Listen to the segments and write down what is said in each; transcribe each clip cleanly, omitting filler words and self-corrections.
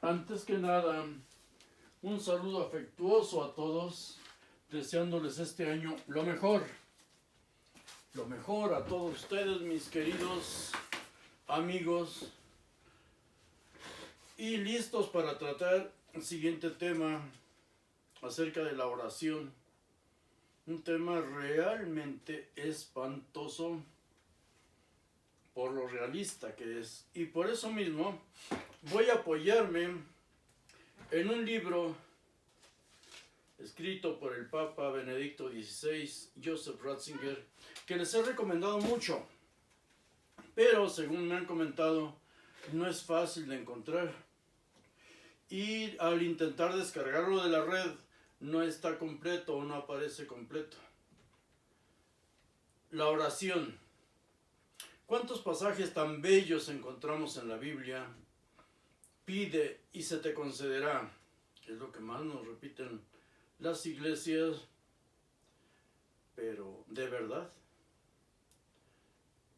Antes que nada, un saludo afectuoso a todos, deseándoles este año lo mejor a todos ustedes, mis queridos amigos, y listos para tratar el siguiente tema acerca de la oración. Un tema realmente espantoso por lo realista que es. Y por eso mismo voy a apoyarme en un libro escrito por el Papa Benedicto XVI, Joseph Ratzinger, que les he recomendado mucho, pero según me han comentado, no es fácil de encontrar. Y al intentar descargarlo de la red, no está completo o no aparece completo. La oración. ¿Cuántos pasajes tan bellos encontramos en la Biblia? Pide y se te concederá. Es lo que más nos repiten las iglesias. Pero, ¿de verdad?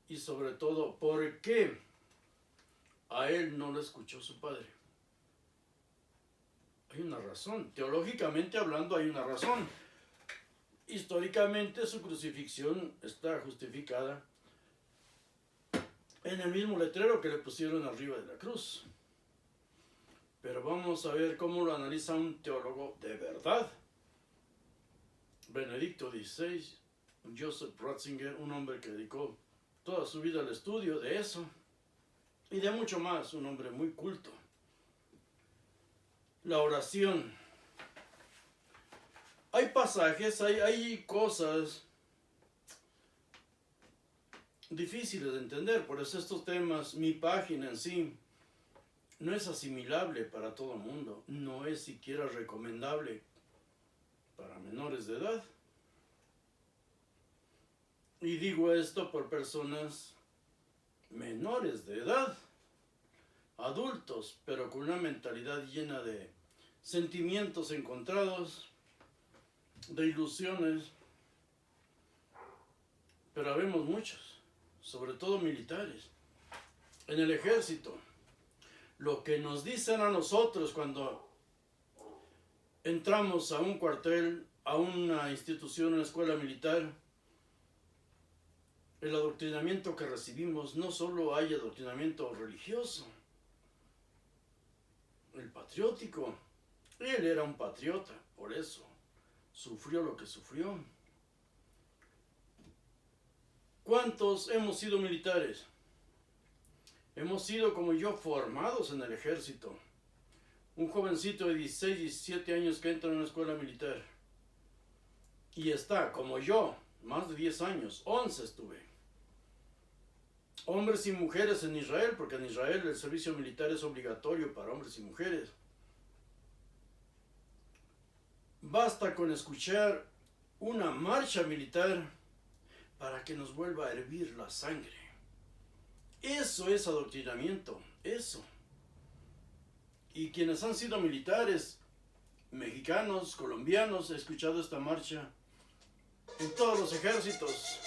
Y sobre todo, ¿por qué a él no lo escuchó su padre? Hay una razón. Teológicamente hablando hay una razón. Históricamente su crucifixión está justificada en el mismo letrero que le pusieron arriba de la cruz. Pero vamos a ver cómo lo analiza un teólogo de verdad. Benedicto XVI, Joseph Ratzinger, un hombre que dedicó toda su vida al estudio de eso y de mucho más, un hombre muy culto. La oración. Hay pasajes, hay cosas difíciles de entender, por eso estos temas, mi página en sí, no es asimilable para todo el mundo, no es siquiera recomendable para menores de edad. Y digo esto por personas menores de edad, adultos, pero con una mentalidad llena de sentimientos encontrados, de ilusiones, pero habemos muchos, sobre todo militares, en el ejército. Lo que nos dicen a nosotros cuando entramos a un cuartel, a una institución, una escuela militar, el adoctrinamiento que recibimos, no solo hay adoctrinamiento religioso, el patriótico. Él era un patriota, por eso sufrió lo que sufrió. ¿Cuántos hemos sido militares? Hemos sido, como yo, formados en el ejército. Un jovencito de 16, 17 años que entra en una escuela militar. Y está, como yo, más de 10 años, 11 estuve. Hombres y mujeres en Israel, porque en Israel el servicio militar es obligatorio para hombres y mujeres. Basta con escuchar una marcha militar para que nos vuelva a hervir la sangre. Eso es adoctrinamiento, eso. Y quienes han sido militares, mexicanos, colombianos, he escuchado esta marcha en todos los ejércitos.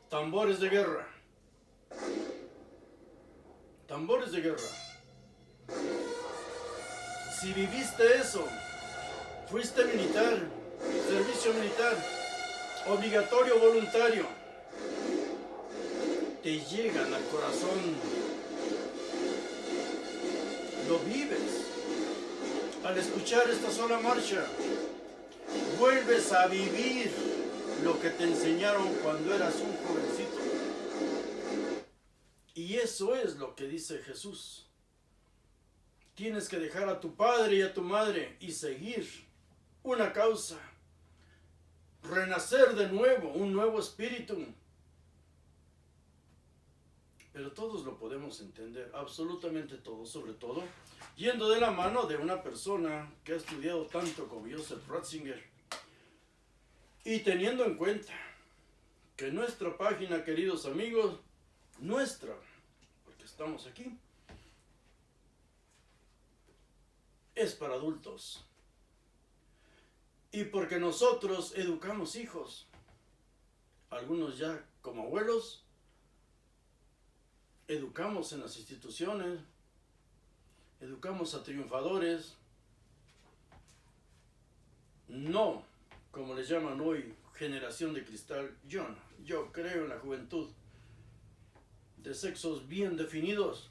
Tambores de guerra. Tambores de guerra. Si viviste eso, fuiste militar, servicio militar, obligatorio, voluntario, te llegan al corazón, lo vives. Al escuchar esta sola marcha, vuelves a vivir lo que te enseñaron cuando eras un jovencito. Y eso es lo que dice Jesús. Tienes que dejar a tu padre y a tu madre y seguir una causa. Renacer de nuevo, un nuevo espíritu. Pero todos lo podemos entender, absolutamente todos, sobre todo yendo de la mano de una persona que ha estudiado tanto como Joseph Ratzinger. Y teniendo en cuenta que nuestra página, queridos amigos, nuestra, porque estamos aquí, es para adultos. Y porque nosotros educamos hijos, algunos ya como abuelos, educamos en las instituciones, educamos a triunfadores, no, como les llaman hoy, generación de cristal. Yo no, yo creo en la juventud de sexos bien definidos.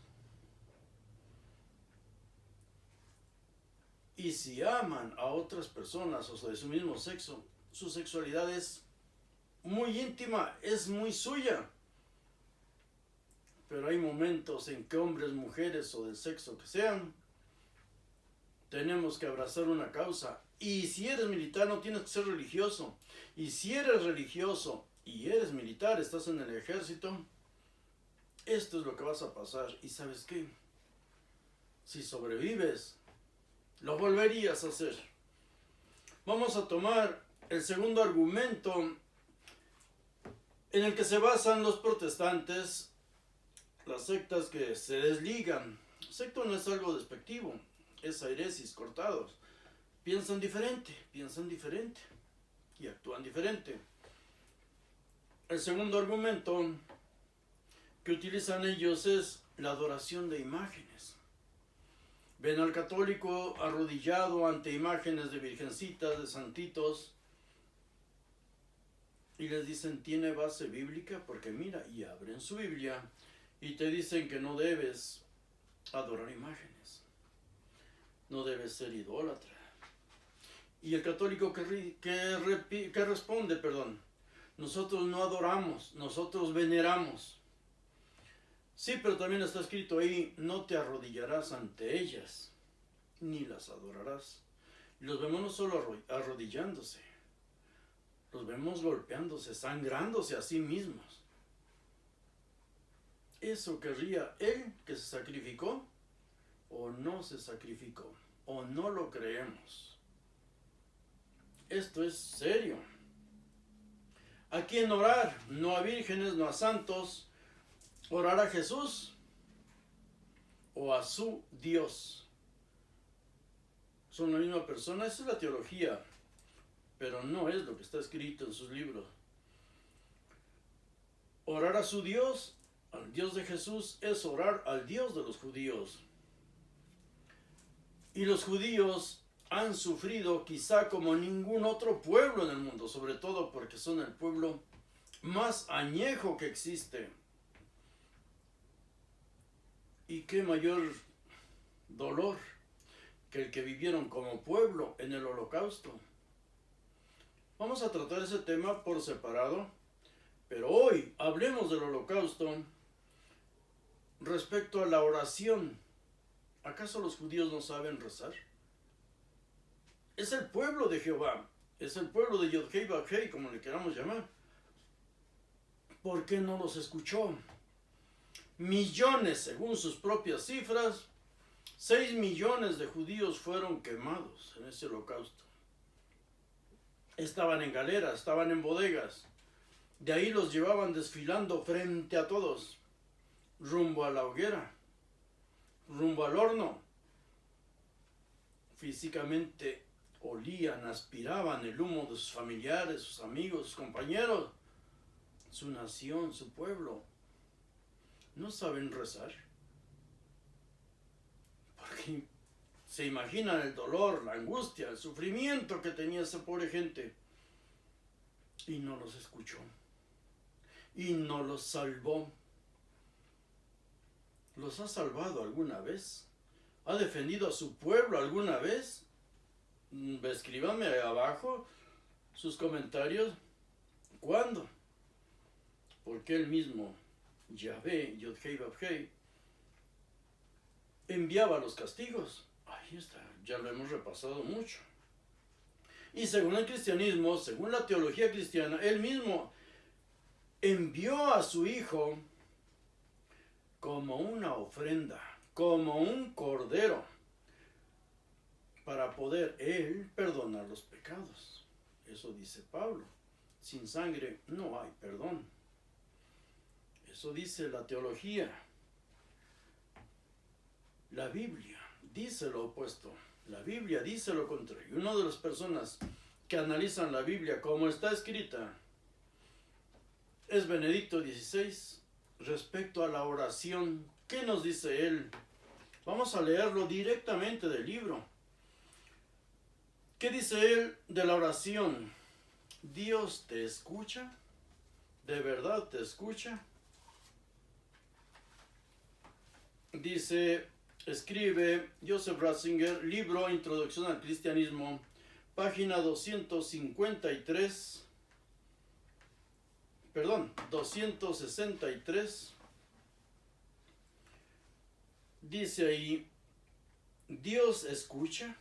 Y si aman a otras personas o de su mismo sexo, su sexualidad es muy íntima, es muy suya. Pero hay momentos en que hombres, mujeres o del sexo que sean, tenemos que abrazar una causa. Y si eres militar no tienes que ser religioso. Y si eres religioso y eres militar, estás en el ejército, esto es lo que vas a pasar. ¿Y sabes qué? Si sobrevives, lo volverías a hacer. Vamos a tomar el segundo argumento en el que se basan los protestantes, las sectas que se desligan. Secto no es algo despectivo, es airesis, cortados. Piensan diferente y actúan diferente. El segundo argumento que utilizan ellos es la adoración de imágenes. Ven al católico arrodillado ante imágenes de virgencitas, de santitos, y les dicen, ¿tiene base bíblica? Porque mira, y abren su Biblia y te dicen que no debes adorar imágenes, no debes ser idólatra. Y el católico que responde, nosotros no adoramos, nosotros veneramos. Sí, pero también está escrito ahí, no te arrodillarás ante ellas, ni las adorarás. Y los vemos no solo arrodillándose, los vemos golpeándose, sangrándose a sí mismos. ¿Eso querría él que se sacrificó? ¿O no se sacrificó? ¿O no lo creemos? Esto es serio. ¿A quién orar? No a vírgenes, no a santos. ¿Orar a Jesús o a su Dios? ¿Son la misma persona? Esa es la teología, pero no es lo que está escrito en sus libros. Orar a su Dios, al Dios de Jesús, es orar al Dios de los judíos. Y los judíos han sufrido quizá como ningún otro pueblo en el mundo, sobre todo porque son el pueblo más añejo que existe. Y qué mayor dolor que el que vivieron como pueblo en el Holocausto. Vamos a tratar ese tema por separado, pero hoy hablemos del Holocausto respecto a la oración. ¿Acaso los judíos no saben rezar? Es el pueblo de Jehová, es el pueblo de Yod-Hei Vav-Hei, como le queramos llamar. ¿Por qué no los escuchó? Millones, según sus propias cifras, 6 millones de judíos fueron quemados en ese holocausto. Estaban en galeras, estaban en bodegas. De ahí los llevaban desfilando frente a todos, rumbo a la hoguera, rumbo al horno. Físicamente olían, aspiraban el humo de sus familiares, sus amigos, sus compañeros, su nación, su pueblo. No saben rezar, porque se imaginan el dolor, la angustia, el sufrimiento que tenía esa pobre gente. Y no los escuchó. Y no los salvó. ¿Los ha salvado alguna vez? ¿Ha defendido a su pueblo alguna vez? Escríbanme abajo sus comentarios. ¿Cuándo? Porque él mismo, Yahvé, Yod-Hei Vav-Hei, enviaba los castigos. Ahí está, ya lo hemos repasado mucho. Y según el cristianismo, según la teología cristiana, él mismo envió a su hijo como una ofrenda, como un cordero, para poder él perdonar los pecados. Eso dice Pablo. Sin sangre no hay perdón. Eso dice la teología. La Biblia dice lo opuesto. La Biblia dice lo contrario. Una de las personas que analizan la Biblia como está escrita es Benedicto XVI, respecto a la oración. ¿Qué nos dice él? Vamos a leerlo directamente del libro. ¿Qué dice él de la oración? ¿Dios te escucha? ¿De verdad te escucha? Dice, escribe Joseph Ratzinger, libro Introducción al Cristianismo, página 263, 263. Dice ahí, ¿Dios escucha?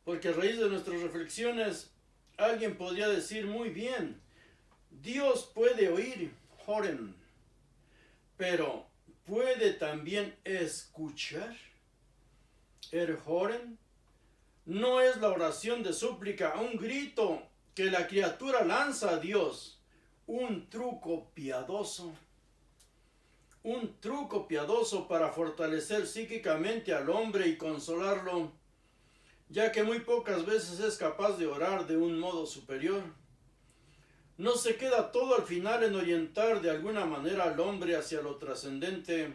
Porque a raíz de nuestras reflexiones, alguien podría decir muy bien, Dios puede oír, Joren, pero ¿puede también escuchar? Joren no es la oración de súplica, un grito que la criatura lanza a Dios, un truco piadoso para fortalecer psíquicamente al hombre y consolarlo, ya que muy pocas veces es capaz de orar de un modo superior. ¿No se queda todo al final en orientar de alguna manera al hombre hacia lo trascendente,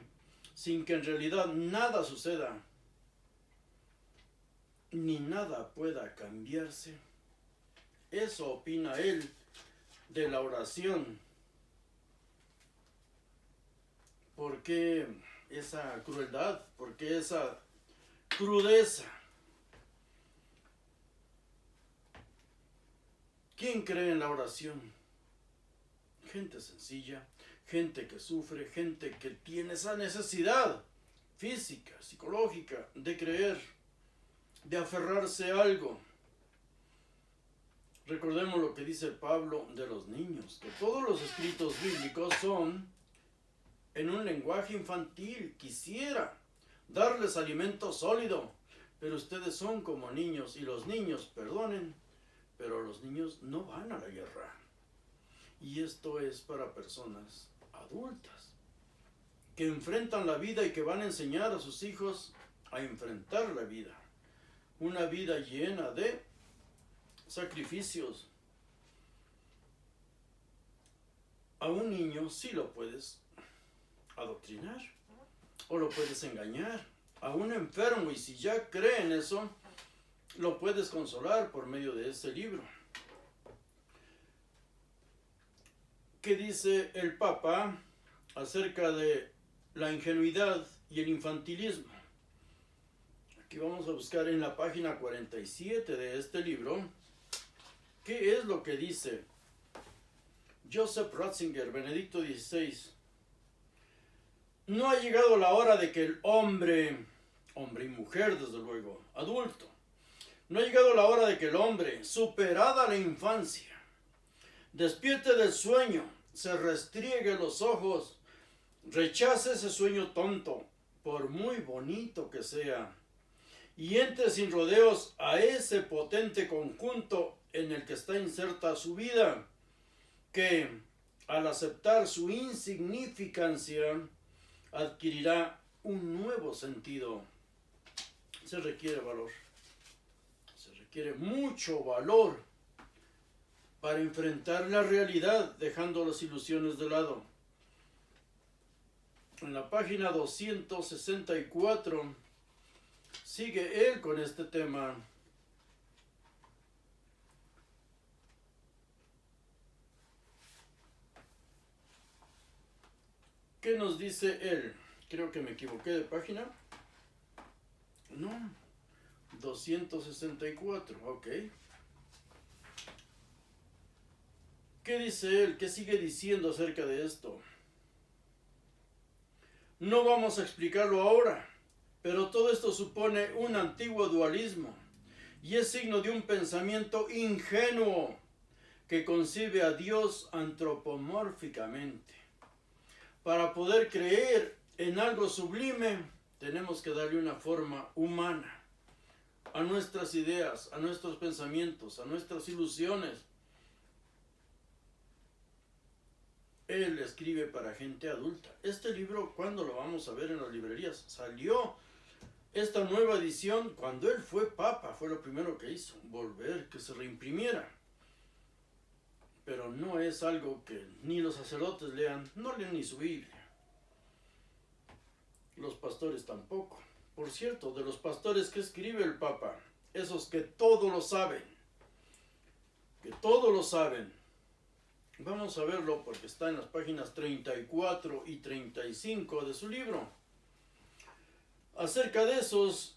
sin que en realidad nada suceda, ni nada pueda cambiarse? Eso opina él de la oración. ¿Por qué esa crueldad? ¿Por qué esa crudeza? ¿Quién cree en la oración? Gente sencilla, gente que sufre, gente que tiene esa necesidad física, psicológica, de creer, de aferrarse a algo. Recordemos lo que dice Pablo de los niños, que todos los escritos bíblicos son en un lenguaje infantil. Quisiera darles alimento sólido, pero ustedes son como niños, y los niños, perdonen, pero los niños no van a la guerra. Y esto es para personas adultas que enfrentan la vida y que van a enseñar a sus hijos a enfrentar la vida. Una vida llena de sacrificios. A un niño sí lo puedes adoctrinar o lo puedes engañar. A un enfermo, y si ya cree en eso, lo puedes consolar por medio de este libro. ¿Qué dice el Papa acerca de la ingenuidad y el infantilismo? Aquí vamos a buscar en la página 47 de este libro, ¿qué es lo que dice Joseph Ratzinger, Benedicto XVI? No ha llegado la hora de que el hombre y mujer, desde luego, adulto, no ha llegado la hora de que el hombre, superada la infancia, despierte del sueño, se restriegue los ojos, rechace ese sueño tonto, por muy bonito que sea, y entre sin rodeos a ese potente conjunto en el que está inserta su vida, que al aceptar su insignificancia adquirirá un nuevo sentido. Se requiere valor, se requiere mucho valor para enfrentar la realidad, dejando las ilusiones de lado. En la página 264 sigue él con este tema. ¿Qué nos dice él? Creo que me equivoqué de página. No, 264, ok. ¿Qué dice él? ¿Qué sigue diciendo acerca de esto? No vamos a explicarlo ahora, pero todo esto supone un antiguo dualismo y es signo de un pensamiento ingenuo que concibe a Dios antropomórficamente. Para poder creer en algo sublime, tenemos que darle una forma humana a nuestras ideas, a nuestros pensamientos, a nuestras ilusiones. Él escribe para gente adulta. Este libro, ¿cuándo lo vamos a ver en las librerías? Salió esta nueva edición cuando él fue papa. Fue lo primero que hizo, volver, que se reimprimiera. pero no es algo que ni los sacerdotes lean, no leen ni su Biblia. Los pastores tampoco. Por cierto, de los pastores que escribe el Papa, esos que todo lo saben, vamos a verlo porque está en las páginas 34 y 35 de su libro. Acerca de esos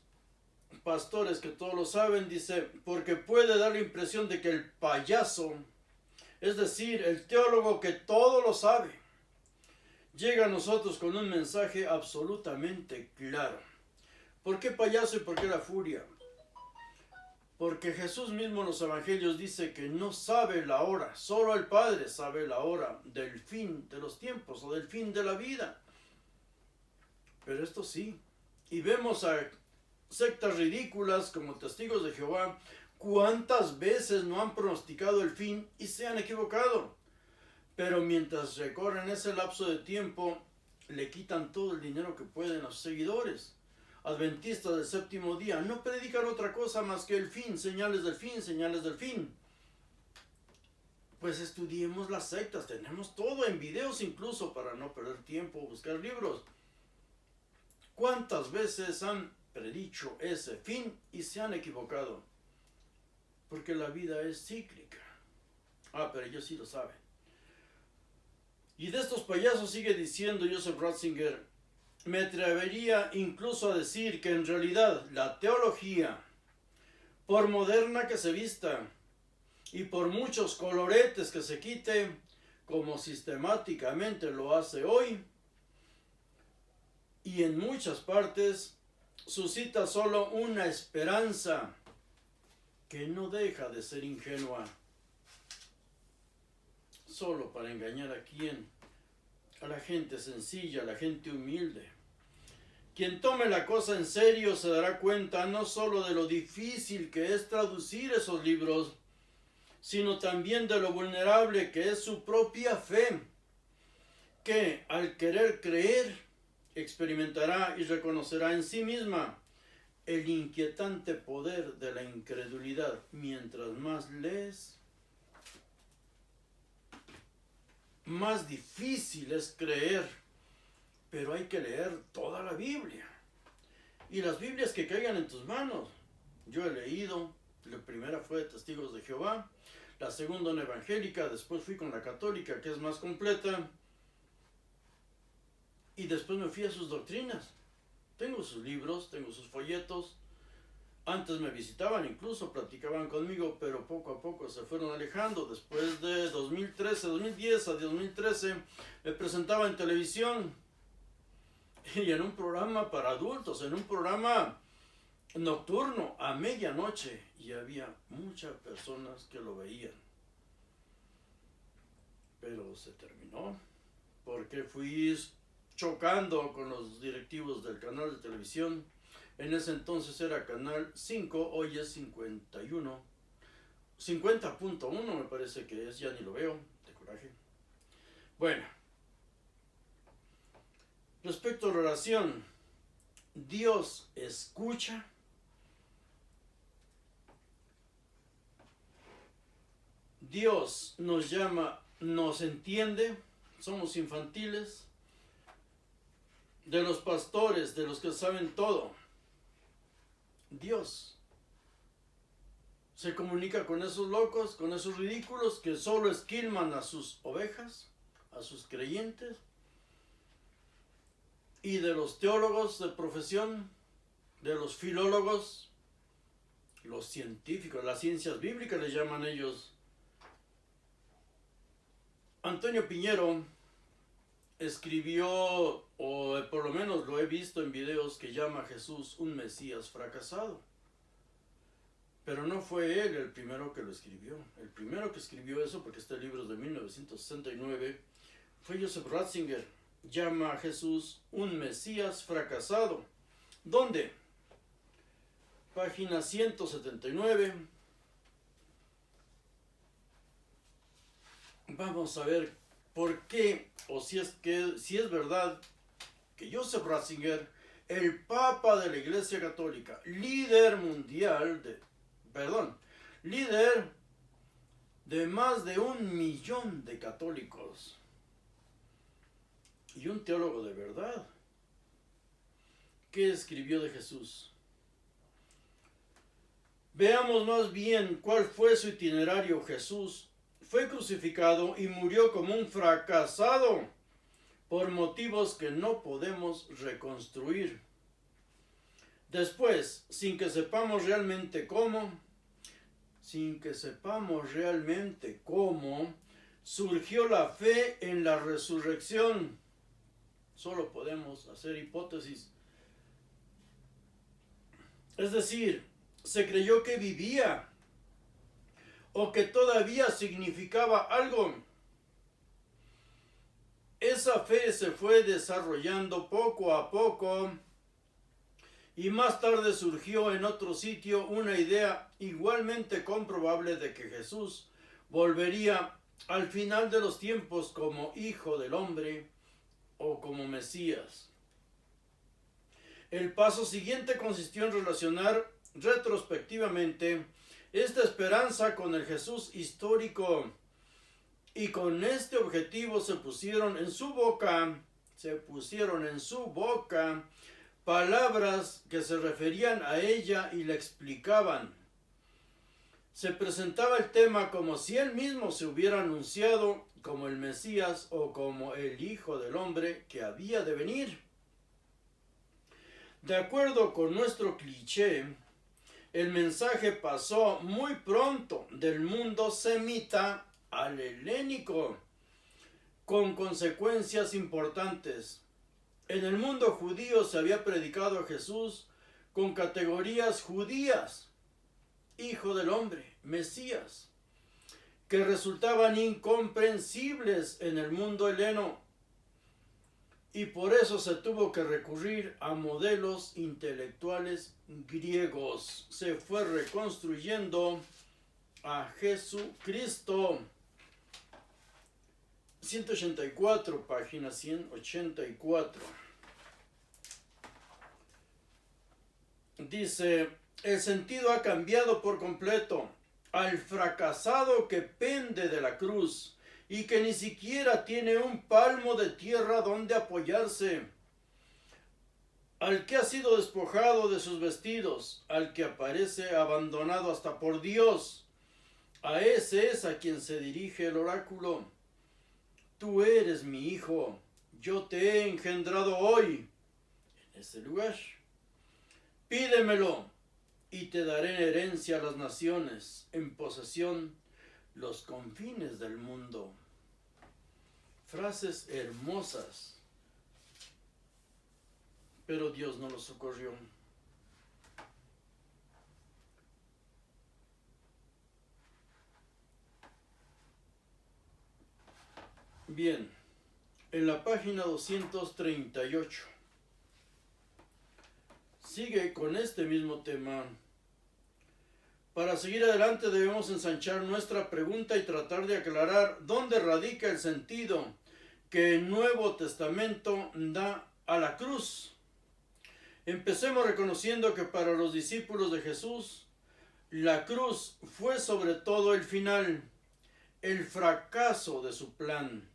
pastores que todo lo saben, dice, porque puede dar la impresión de que el payaso, es decir, el teólogo que todo lo sabe, llega a nosotros con un mensaje absolutamente claro. ¿Por qué payaso y por qué la furia? Porque Jesús mismo en los evangelios dice que no sabe la hora, solo el Padre sabe la hora del fin de los tiempos o del fin de la vida. Pero esto sí, y vemos a sectas ridículas como Testigos de Jehová, cuántas veces no han pronosticado el fin y se han equivocado. Pero mientras recorren ese lapso de tiempo, le quitan todo el dinero que pueden a sus seguidores. Adventistas del séptimo día no predican otra cosa más que el fin, señales del fin, señales del fin. Pues estudiemos las sectas, tenemos todo en videos incluso para no perder tiempo o buscar libros. ¿Cuántas veces han predicho ese fin y se han equivocado? Porque la vida es cíclica. Pero ellos sí lo saben. Y de estos payasos sigue diciendo Joseph Ratzinger, me atrevería incluso a decir que en realidad la teología, por moderna que se vista y por muchos coloretes que se quite, como sistemáticamente lo hace hoy, y en muchas partes suscita solo una esperanza que no deja de ser ingenua. Solo para engañar a quién, a la gente sencilla, a la gente humilde. Quien tome la cosa en serio se dará cuenta no solo de lo difícil que es traducir esos libros, sino también de lo vulnerable que es su propia fe, que al querer creer, experimentará y reconocerá en sí misma el inquietante poder de la incredulidad. Mientras más lees, más difícil es creer, pero hay que leer toda la Biblia. Y las Biblias que caigan en tus manos. Yo he leído, la primera fue de Testigos de Jehová, la segunda una evangélica, después fui con la católica que es más completa, y después me fui a sus doctrinas. Tengo sus libros, tengo sus folletos. Antes me visitaban, incluso platicaban conmigo, pero poco a poco se fueron alejando. Después de 2010 a 2013 me presentaba en televisión y en un programa para adultos, en un programa nocturno a medianoche, y había muchas personas que lo veían. Pero se terminó porque fui chocando con los directivos del canal de televisión. En ese entonces era Canal 5, hoy es 51, 50.1 me parece que es, ya ni lo veo, de coraje. Bueno, respecto a la oración, Dios escucha, Dios nos llama, nos entiende, somos infantiles, de los pastores, de los que saben todo. Dios se comunica con esos locos, con esos ridículos que solo esquilman a sus ovejas, a sus creyentes, y de los teólogos de profesión, de los filólogos, los científicos, las ciencias bíblicas les llaman ellos. Antonio Piñero escribió, o por lo menos lo he visto en videos, que llama a Jesús un Mesías fracasado. Pero no fue él el primero que lo escribió. El primero que escribió eso, porque este libro es de 1969, fue Joseph Ratzinger. Llama a Jesús un Mesías fracasado. ¿Dónde? Página 179. Vamos a ver por qué, o si es verdad que Joseph Ratzinger, el Papa de la Iglesia Católica, líder de más de 1 millón de católicos y un teólogo de verdad. ¿Qué escribió de Jesús? Veamos más bien cuál fue su itinerario. Jesús fue crucificado y murió como un fracasado por motivos que no podemos reconstruir. Después, sin que sepamos realmente cómo, surgió la fe en la resurrección. Solo podemos hacer hipótesis. Es decir, se creyó que vivía o que todavía significaba algo. Esa fe se fue desarrollando poco a poco y más tarde surgió en otro sitio una idea igualmente comprobable de que Jesús volvería al final de los tiempos como Hijo del Hombre o como Mesías. El paso siguiente consistió en relacionar retrospectivamente esta esperanza con el Jesús histórico, y con este objetivo se pusieron en su boca palabras que se referían a ella y la explicaban. Se presentaba el tema como si él mismo se hubiera anunciado como el Mesías o como el Hijo del Hombre que había de venir. De acuerdo con nuestro cliché, el mensaje pasó muy pronto del mundo semita al helénico, con consecuencias importantes. En el mundo judío se había predicado a Jesús con categorías judías, Hijo del Hombre, Mesías, que resultaban incomprensibles en el mundo heleno, y por eso se tuvo que recurrir a modelos intelectuales griegos. Se fue reconstruyendo a Jesucristo. 184, página 184. Dice: el sentido ha cambiado por completo al fracasado que pende de la cruz y que ni siquiera tiene un palmo de tierra donde apoyarse, al que ha sido despojado de sus vestidos, al que aparece abandonado hasta por Dios. A ese es a quien se dirige el oráculo. Tú eres mi hijo, yo te he engendrado hoy en ese lugar. Pídemelo y te daré en herencia a las naciones, en posesión los confines del mundo. Frases hermosas, pero Dios no los socorrió. Bien, en la página 238 sigue con este mismo tema. Para seguir adelante debemos ensanchar nuestra pregunta y tratar de aclarar dónde radica el sentido que el Nuevo Testamento da a la cruz. Empecemos reconociendo que para los discípulos de Jesús, la cruz fue sobre todo el final, el fracaso de su plan.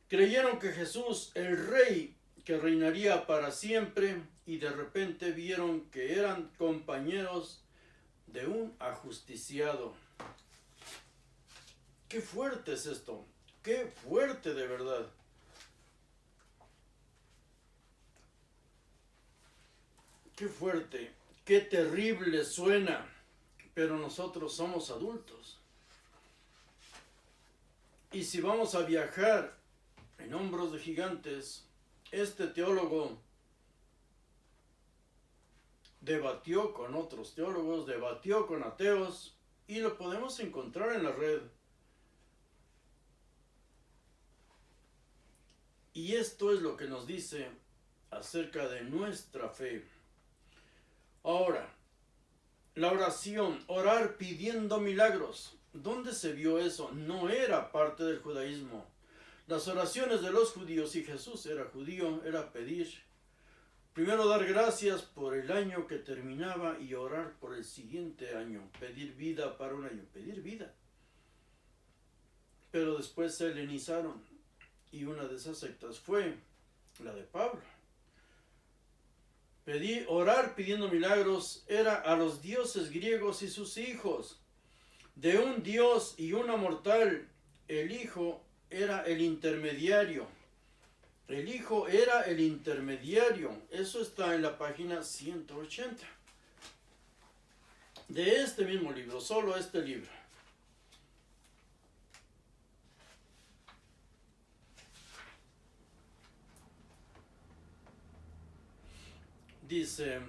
Creyeron que Jesús, el Rey, que reinaría para siempre, y de repente vieron que eran compañeros de un ajusticiado. Qué fuerte es esto, qué fuerte de verdad. Qué fuerte, qué terrible suena, pero nosotros somos adultos. Y si vamos a viajar en hombros de gigantes, este teólogo debatió con otros teólogos, debatió con ateos, y lo podemos encontrar en la red. Y esto es lo que nos dice acerca de nuestra fe. Ahora, la oración, orar pidiendo milagros. ¿Dónde se vio eso? No era parte del judaísmo. Las oraciones de los judíos, y Jesús era judío, era pedir. Primero dar gracias por el año que terminaba y orar por el siguiente año. Pedir vida para un año, pedir vida. pero después se helenizaron, y una de esas sectas fue la de Pablo. Orar pidiendo milagros era a los dioses griegos y sus hijos. De un dios y una mortal, el hijo era el intermediario. El hijo era el intermediario. Eso está en la página 180. De este mismo libro, solo este libro. Dice,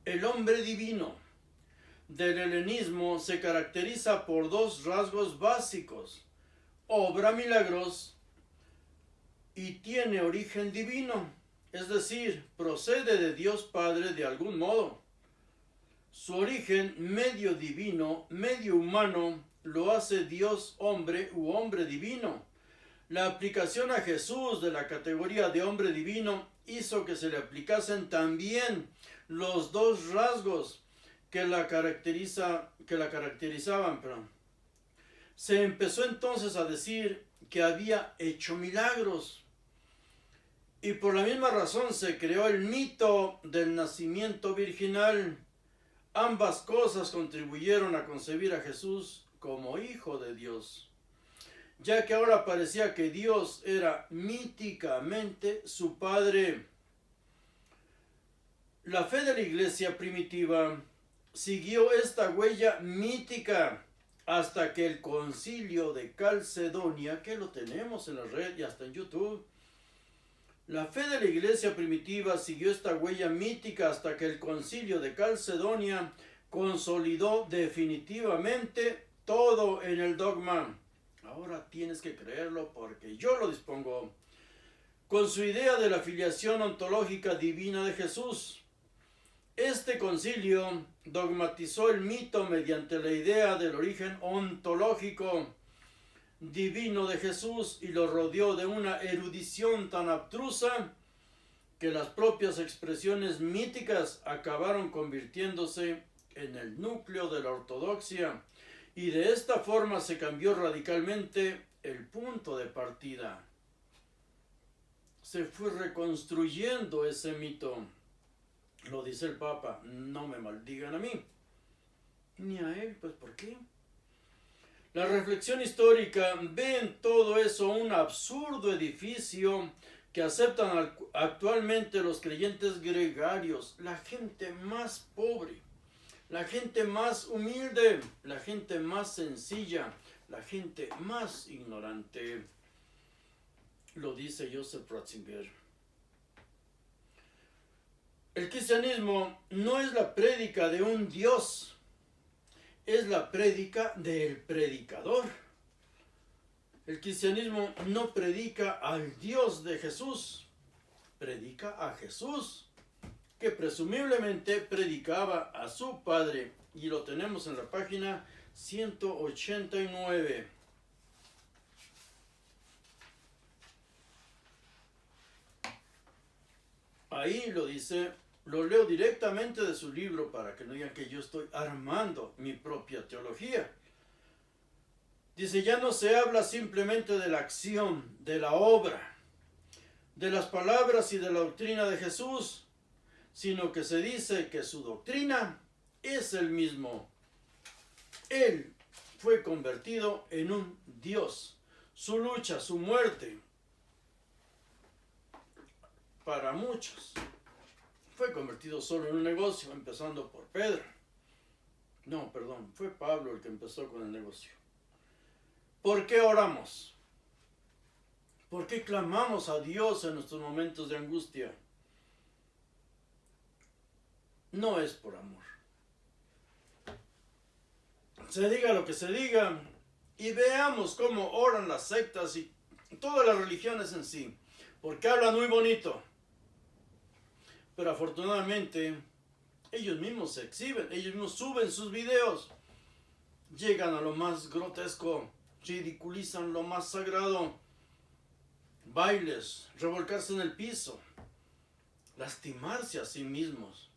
el hombre divino del helenismo se caracteriza por dos rasgos básicos: obra milagros y tiene origen divino, es decir, procede de Dios Padre de algún modo. Su origen medio divino, medio humano, lo hace Dios hombre u hombre divino. La aplicación a Jesús de la categoría de hombre divino hizo que se le aplicasen también los dos rasgos que la caracterizaban. Se empezó entonces a decir que había hecho milagros, y por la misma razón se creó el mito del nacimiento virginal. Ambas cosas contribuyeron a concebir a Jesús como hijo de Dios, ya que ahora parecía que Dios era míticamente su Padre. La fe de la iglesia primitiva siguió esta huella mítica hasta que el concilio de Calcedonia, que lo tenemos en la red y hasta en YouTube, la fe de la iglesia primitiva siguió esta huella mítica hasta que el concilio de Calcedonia consolidó definitivamente todo en el dogma. Ahora tienes que creerlo porque yo lo dispongo. Con su idea de la filiación ontológica divina de Jesús. Este concilio dogmatizó el mito mediante la idea del origen ontológico divino de Jesús y lo rodeó de una erudición tan abstrusa que las propias expresiones míticas acabaron convirtiéndose en el núcleo de la ortodoxia, y de esta forma se cambió radicalmente el punto de partida. Se fue reconstruyendo ese mito. Lo dice el Papa: no me maldigan a mí, ni a él, pues ¿por qué? La reflexión histórica ve en todo eso un absurdo edificio que aceptan actualmente los creyentes gregarios, la gente más pobre, la gente más humilde, la gente más sencilla, la gente más ignorante. Lo dice Joseph Ratzinger. El cristianismo no es la prédica de un Dios, es la prédica del predicador. El cristianismo no predica al Dios de Jesús, predica a Jesús, que presumiblemente predicaba a su Padre, y lo tenemos en la página 189. Ahí lo dice, lo leo directamente de su libro para que no digan que yo estoy armando mi propia teología. Dice, ya no se habla simplemente de la acción, de la obra, de las palabras y de la doctrina de Jesús, sino que se dice que su doctrina es el mismo. Él fue convertido en un Dios. Su lucha, su muerte, para muchos, fue convertido solo en un negocio, empezando por Pedro. No, perdón, fue Pablo el que empezó con el negocio. ¿Por qué oramos? ¿Por qué clamamos a Dios en nuestros momentos de angustia? No es por amor. Se diga lo que se diga, y veamos cómo oran las sectas y todas las religiones en sí, porque hablan muy bonito. Pero afortunadamente, ellos mismos se exhiben, ellos mismos suben sus videos, llegan a lo más grotesco, ridiculizan lo más sagrado, bailes, revolcarse en el piso, lastimarse a sí mismos.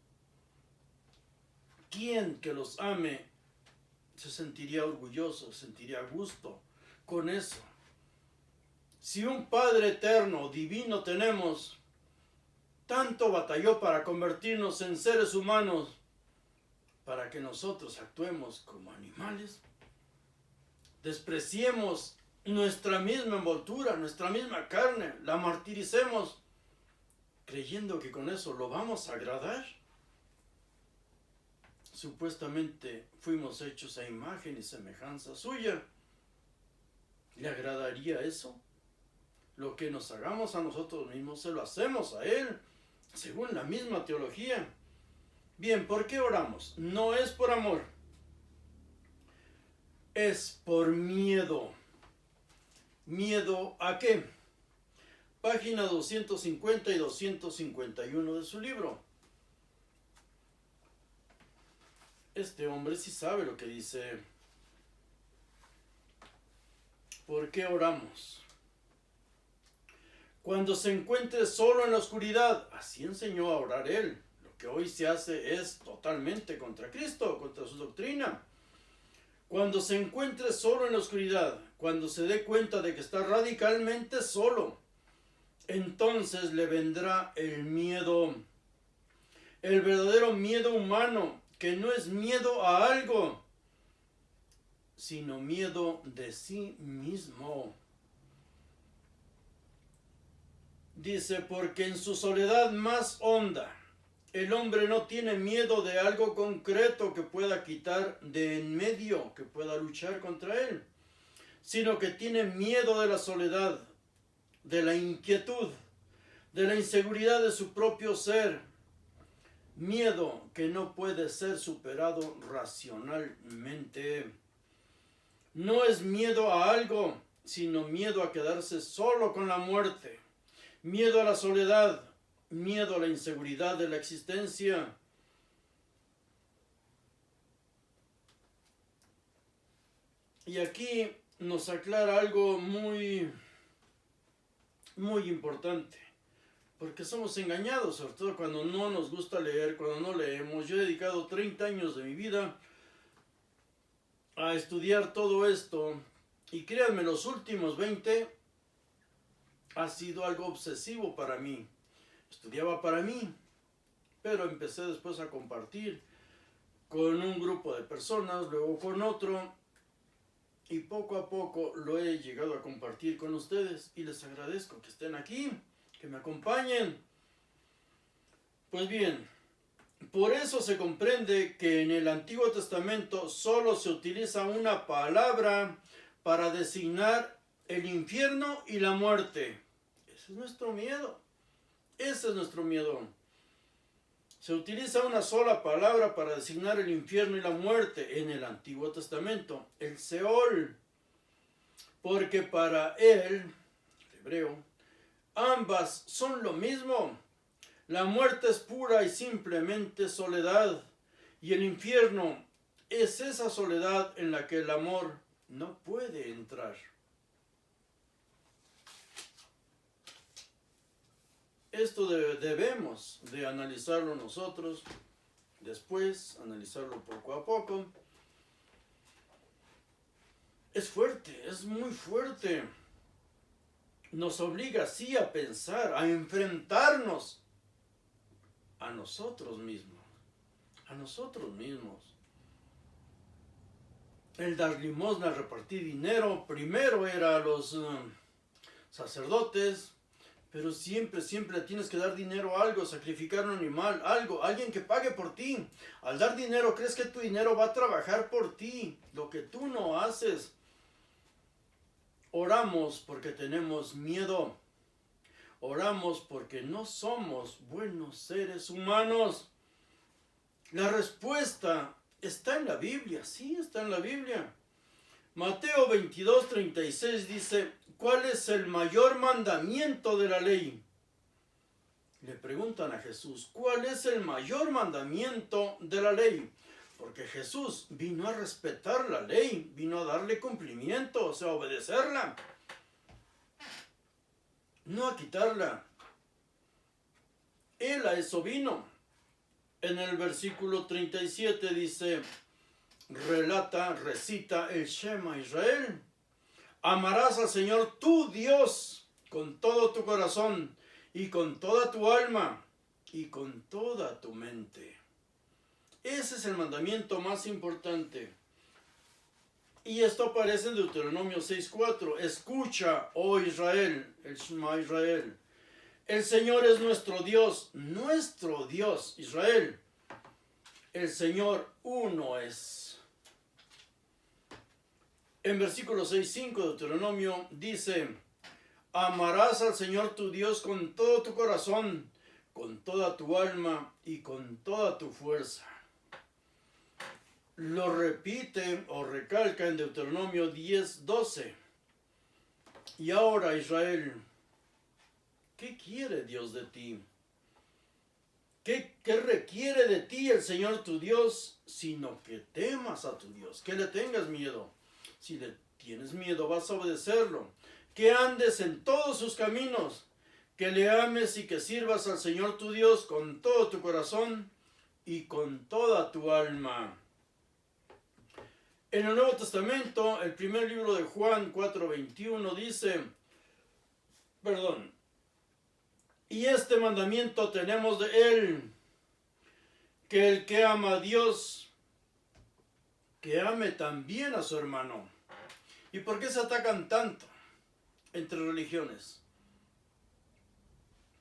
¿Quién que los ame se sentiría orgulloso, sentiría gusto, con eso. Si un Padre eterno, divino tenemos, tanto batalló para convertirnos en seres humanos, para que nosotros actuemos como animales, despreciemos nuestra misma envoltura, nuestra misma carne, la martiricemos, creyendo que con eso lo vamos a agradar. Supuestamente fuimos hechos a imagen y semejanza suya. ¿Le agradaría eso? Lo que nos hagamos a nosotros mismos, se lo hacemos a Él, según la misma teología. Bien, ¿por qué oramos? No es por amor, es por miedo. ¿Miedo a qué? Página 250 y 251 de su libro. Este hombre sí sabe lo que dice. ¿Por qué oramos? Cuando se encuentre solo en la oscuridad, así enseñó a orar él. Lo que hoy se hace es totalmente contra Cristo, contra su doctrina. Cuando se encuentre solo en la oscuridad, cuando se dé cuenta de que está radicalmente solo, entonces le vendrá el miedo. El verdadero miedo humano, que no es miedo a algo, sino miedo de sí mismo. Dice, porque en su soledad más honda, el hombre no tiene miedo de algo concreto que pueda quitar de en medio, que pueda luchar contra él, sino que tiene miedo de la soledad, de la inquietud, de la inseguridad de su propio ser, miedo que no puede ser superado racionalmente. No es miedo a algo, sino miedo a quedarse solo con la muerte, miedo a la soledad, miedo a la inseguridad de la existencia. Y aquí nos aclara algo muy importante, porque somos engañados, sobre todo cuando no nos gusta leer, cuando no leemos. Yo he dedicado 30 años de mi vida a estudiar todo esto, y créanme, los últimos 20 ha sido algo obsesivo para mí. Estudiaba para mí, pero empecé después a compartir con un grupo de personas, luego con otro, y poco a poco lo he llegado a compartir con ustedes, y les agradezco que estén aquí, que me acompañen. Pues bien, por eso se comprende que en el Antiguo Testamento solo se utiliza una palabra para designar el infierno y la muerte. Ese es nuestro miedo. Ese es nuestro miedo. Se utiliza una sola palabra para designar el infierno y la muerte en el Antiguo Testamento, el Seol, porque para él, el hebreo, ambas son lo mismo. La muerte es pura y simplemente soledad, y el infierno es esa soledad en la que el amor no puede entrar. Esto debemos de analizarlo nosotros, después analizarlo poco a poco. Es fuerte, es muy fuerte. Nos obliga así a pensar, a enfrentarnos a nosotros mismos, El dar limosna, repartir dinero, primero era a los sacerdotes, pero siempre tienes que dar dinero a algo, sacrificar un animal, algo, alguien que pague por ti. Al dar dinero, crees que tu dinero va a trabajar por ti, lo que tú no haces. Oramos porque tenemos miedo. Oramos porque no somos buenos seres humanos. La respuesta está en la Biblia, sí, está en la Biblia. Mateo 22:36 dice, ¿cuál es el mayor mandamiento de la ley? Le preguntan a Jesús, ¿cuál es el mayor mandamiento de la ley? Porque Jesús vino a respetar la ley, vino a darle cumplimiento, o sea, a obedecerla, no a quitarla. Él a eso vino. En el versículo 37 dice, recita el Shema Israel. Amarás al Señor tu Dios con todo tu corazón y con toda tu alma y con toda tu mente. Ese es el mandamiento más importante. Y esto aparece en Deuteronomio 6:4. Escucha, oh Israel, el Shema Israel. El Señor es nuestro Dios, Israel. El Señor uno es. En versículo 6:5 de Deuteronomio dice: amarás al Señor tu Dios con todo tu corazón, con toda tu alma y con toda tu fuerza. Lo repite o recalca en Deuteronomio 10:12. Y ahora, Israel, ¿qué quiere Dios de ti? ¿Qué requiere de ti el Señor tu Dios? Sino que temas a tu Dios, que le tengas miedo. Si le tienes miedo, vas a obedecerlo. Que andes en todos sus caminos, que le ames y que sirvas al Señor tu Dios con todo tu corazón y con toda tu alma. En el Nuevo Testamento, el primer libro de Juan 4:21 dice, y este mandamiento tenemos de él, que el que ama a Dios, que ame también a su hermano. ¿Y por qué se atacan tanto entre religiones?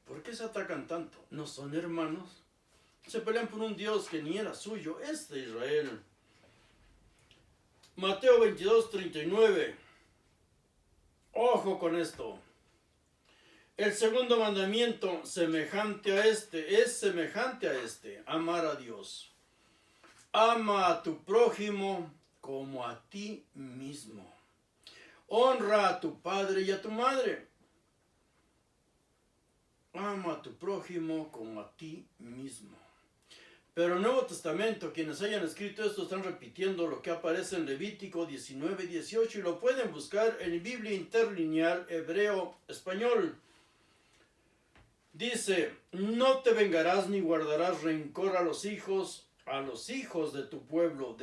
¿Por qué se atacan tanto? ¿No son hermanos? Se pelean por un Dios que ni era suyo, es de Israel. Mateo 22:39. Ojo con esto. El segundo mandamiento, es semejante a este, amar a Dios. Ama a tu prójimo como a ti mismo. Honra a tu padre y a tu madre. Ama a tu prójimo como a ti mismo. Pero el Nuevo Testamento, quienes hayan escrito esto, están repitiendo lo que aparece en Levítico 19:18 y lo pueden buscar en Biblia Interlineal Hebreo-Español. Dice, no te vengarás ni guardarás rencor a los hijos de tu pueblo,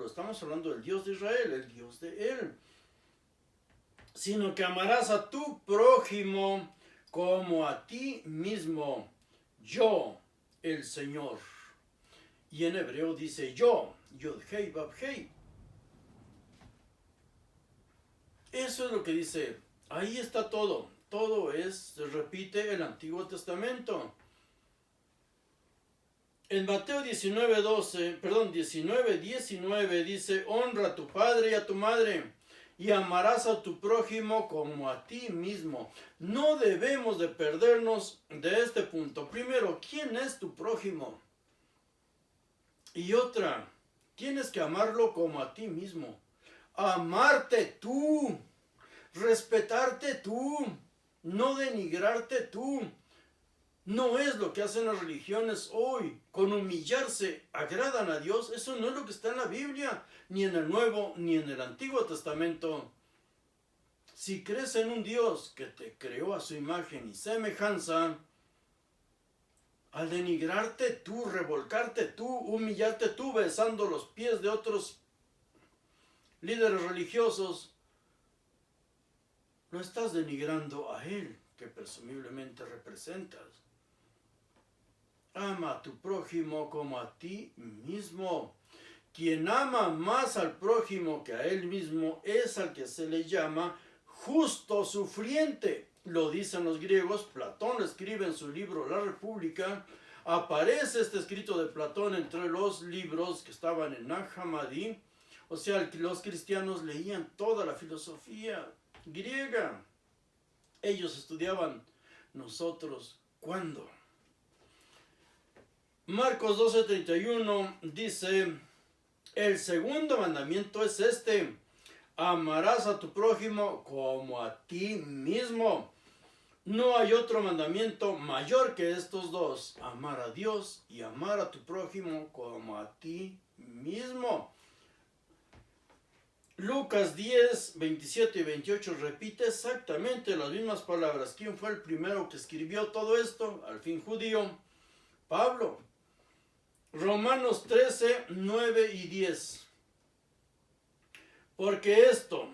estamos hablando del Dios de Israel, el Dios de él, sino que amarás a tu prójimo como a ti mismo, yo, el Señor. Y en hebreo dice yo, Yod Hei Vav Hei. Eso es lo que dice, ahí está todo. Todo se repite el Antiguo Testamento. En Mateo 19:19 dice, honra a tu padre y a tu madre, y amarás a tu prójimo como a ti mismo. No debemos de perdernos de este punto. Primero, ¿quién es tu prójimo? Y otra, tienes que amarlo como a ti mismo. Amarte tú, respetarte tú, no denigrarte tú. No es lo que hacen las religiones hoy. Con humillarse agradan a Dios. Eso no es lo que está en la Biblia, ni en el Nuevo, ni en el Antiguo Testamento. Si crees en un Dios que te creó a su imagen y semejanza, al denigrarte tú, revolcarte tú, humillarte tú, besando los pies de otros líderes religiosos, lo estás denigrando a Él, que presumiblemente representas. Ama a tu prójimo como a ti mismo. Quien ama más al prójimo que a él mismo es al que se le llama justo sufriente. Lo dicen los griegos, Platón lo escribe en su libro La República. Aparece este escrito de Platón entre los libros que estaban en Nag Hammadi. O sea, los cristianos leían toda la filosofía griega. Ellos estudiaban. Nosotros, ¿cuándo? Marcos 12:31 dice, el segundo mandamiento es este, amarás a tu prójimo como a ti mismo. No hay otro mandamiento mayor que estos dos, amar a Dios y amar a tu prójimo como a ti mismo. Lucas 10:27 y 28 repite exactamente las mismas palabras. ¿Quién fue el primero que escribió todo esto? Al fin judío, Pablo. Romanos 13:9 y 10. Porque esto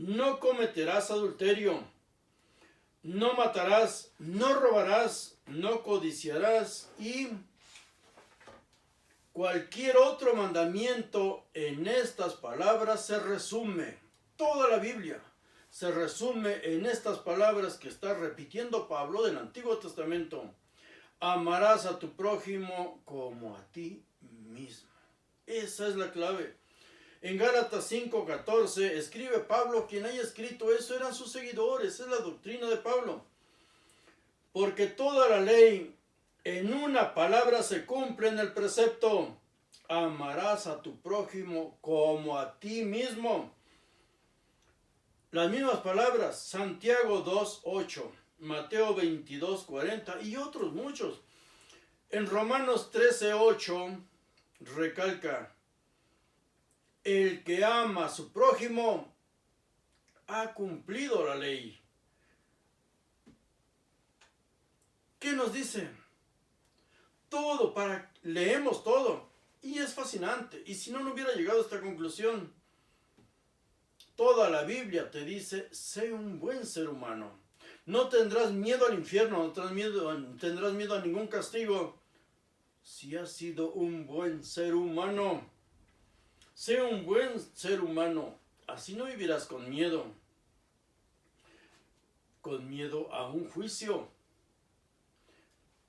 no cometerás adulterio, no matarás, no robarás, no codiciarás y cualquier otro mandamiento. En estas palabras se resume. Toda la Biblia se resume en estas palabras que está repitiendo Pablo del Antiguo Testamento. Amarás a tu prójimo como a ti mismo. Esa es la clave. En Gálatas 5:14 escribe Pablo, quien haya escrito eso eran sus seguidores, es la doctrina de Pablo. Porque toda la ley en una palabra se cumple en el precepto: amarás a tu prójimo como a ti mismo. Las mismas palabras, Santiago 2:8, Mateo 22:40 y otros muchos. En Romanos 13:8 recalca: el que ama a su prójimo ha cumplido la ley. ¿Qué nos dice? Todo, leemos todo y es fascinante. Y si no hubiera llegado a esta conclusión, toda la Biblia te dice: sé un buen ser humano. No tendrás miedo al infierno, no tendrás miedo a ningún castigo si has sido un buen ser humano. Sé un buen ser humano, así no vivirás con miedo a un juicio.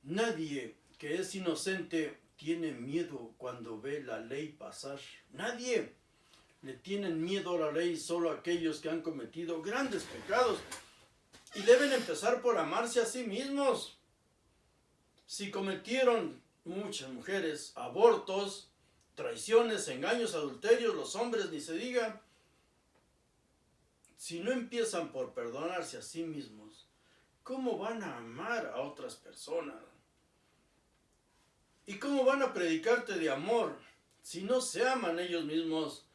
Nadie que es inocente tiene miedo cuando ve la ley pasar. Nadie le tienen miedo a la ley, solo aquellos que han cometido grandes pecados y deben empezar por amarse a sí mismos. Si cometieron muchas mujeres abortos, traiciones, engaños, adulterios, los hombres ni se diga. Si no empiezan por perdonarse a sí mismos, ¿cómo van a amar a otras personas? ¿Y cómo van a predicarte de amor si no se aman ellos mismos?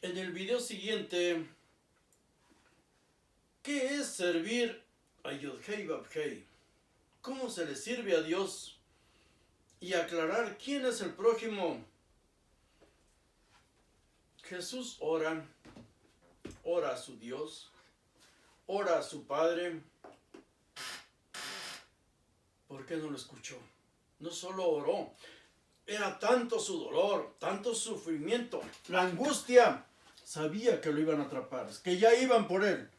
En el video siguiente, ¿qué es servir a Yod-Hei Vav-Hei? ¿Cómo se le sirve a Dios? Y aclarar quién es el prójimo. Jesús ora a su Dios, ora a su Padre. ¿Por qué no lo escuchó? No solo oró, era tanto su dolor, tanto sufrimiento, la angustia. Sabía que lo iban a atrapar, que ya iban por él.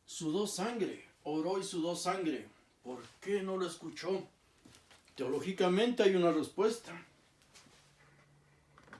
Sudó sangre, oró y sudó sangre. ¿Por qué no lo escuchó? Teológicamente hay una respuesta.